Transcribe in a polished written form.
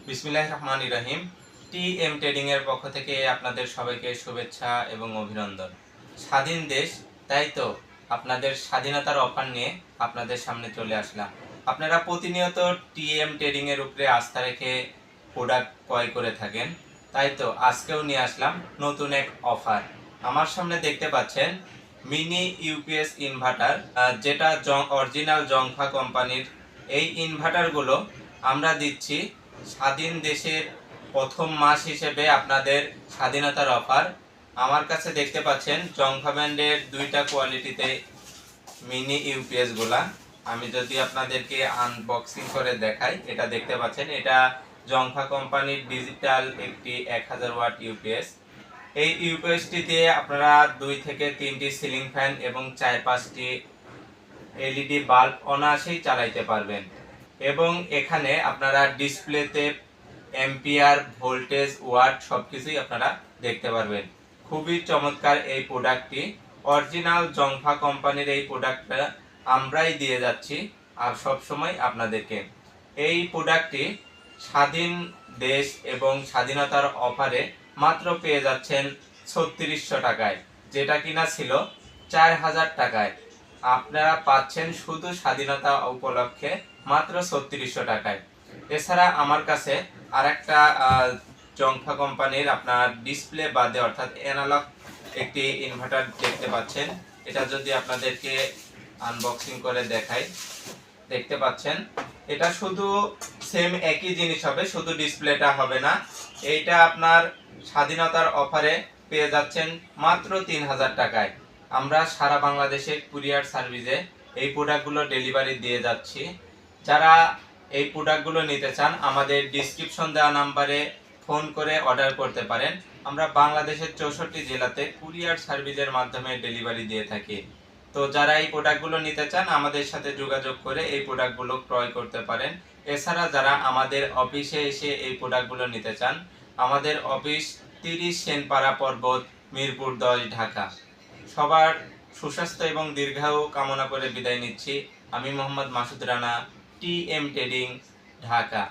বিসমিল্লাহির রহমানির রহিম। TM trading এর পক্ষ থেকে আপনাদের সবাইকে শুভেচ্ছা এবং অভিনন্দন। স্বাধীন দেশ, তাই তো আপনাদের স্বাধীনতার অফার নিয়ে আপনাদের সামনে চলে আসলাম। আপনারা প্রতিনিয়ত টিএম ট্রেডিং এর উপরে আস্থা রেখে প্রোডাক্ট ক্রয় করে থাকেন, তাই তো আজকেও নিয়ে আসলাম নতুন এক অফার। আমার সামনে দেখতে পাচ্ছেন মিনি ইউপিএস ইনভার্টার, যেটা অরিজিনাল জংফা কোম্পানির। এই ইনভার্টারগুলো আমরা দিচ্ছি স্বাধীন দেশের প্রথম মাস হিসেবে আপনাদের স্বাধীনতার অফার। আমার কাছে দেখতে পাচ্ছেন জংফা ব্র্যান্ডের দুইটা কোয়ালিটিতে মিনি ইউপিএস গুলা। আমি যদি আপনাদেরকে আনবক্সিং করে দেখাই, এটা দেখতে পাচ্ছেন, এটা জংফা কোম্পানির ডিজিটাল একটি 1000 ওয়াট ইউপিএস। এই ইউপিএসটি দিয়ে আপনারা 2 থেকে 3টি সিলিং ফ্যান এবং 4-5টি এলইডি বাল্ব অনায়াসেই চালাইতে পারবেন। এবং এখানে আপনারা ডিসপ্লেতে এম্পিয়ার, ভোল্টেজ, ওয়াট সবকিছুই আপনারা দেখতে পারবেন। খুবই চমৎকার এই প্রোডাক্টটি। অরিজিনাল জংফা কোম্পানির এই প্রোডাক্টটা আমরাই দিয়ে যাচ্ছি আর সব সময় আপনাদেরকে। এই প্রোডাক্টটি স্বাধীন দেশ এবং স্বাধীনতার অফারে মাত্র পেয়ে যাচ্ছেন 3600 টাকায়, যেটা কিনা ছিল 4000 টাকায়। আপনারা পাচ্ছেন শুধু স্বাধীনতা উপলক্ষে মাত্র 3600 টাকায়। এছাড়া আমার কাছে আরেকটা জংফা কোম্পানির আপনার ডিসপ্লে বাদে অর্থাৎ অ্যানালগ একটি ইনভার্টার দেখতে পাচ্ছেন। এটা যদি আপনাদেরকে আনবক্সিং করে দেখাই, দেখতে পাচ্ছেন এটা শুধু সেম একই জিনিস হবে, শুধু ডিসপ্লেটা হবে না। এইটা আপনার স্বাধীনতার অফারে পেয়ে যাচ্ছেন মাত্র 3000 টাকায়। আমরা সারা বাংলাদেশে কুরিয়ার সার্ভিসে এই প্রোডাক্টগুলো ডেলিভারি দিয়ে যাচ্ছি। যারা এই প্রোডাক্টগুলো নিতে চান আমাদের ডিসক্রিপশন দেওয়া নাম্বারে ফোন করে অর্ডার করতে পারেন। আমরা বাংলাদেশের 64 জেলাতে কুরিয়ার সার্ভিসের মাধ্যমে ডেলিভারি দিয়ে থাকি। তো যারা এই প্রোডাক্টগুলো নিতে চান আমাদের সাথে যোগাযোগ করে এই প্রোডাক্টগুলো ক্রয় করতে পারেন। এছাড়া যারা আমাদের অফিসে এসে এই প্রোডাক্টগুলো নিতে চান, আমাদের অফিস 30 সেনপাড়া পর্বত, মিরপুর 10, ঢাকা। সবার সুস্বাস্থ্য এবং দীর্ঘায়ু কামনা করে বিদায় নিচ্ছি। আমি মোহাম্মদ মাসুদ রানা, টিএম ট্রেডিং, ঢাকা।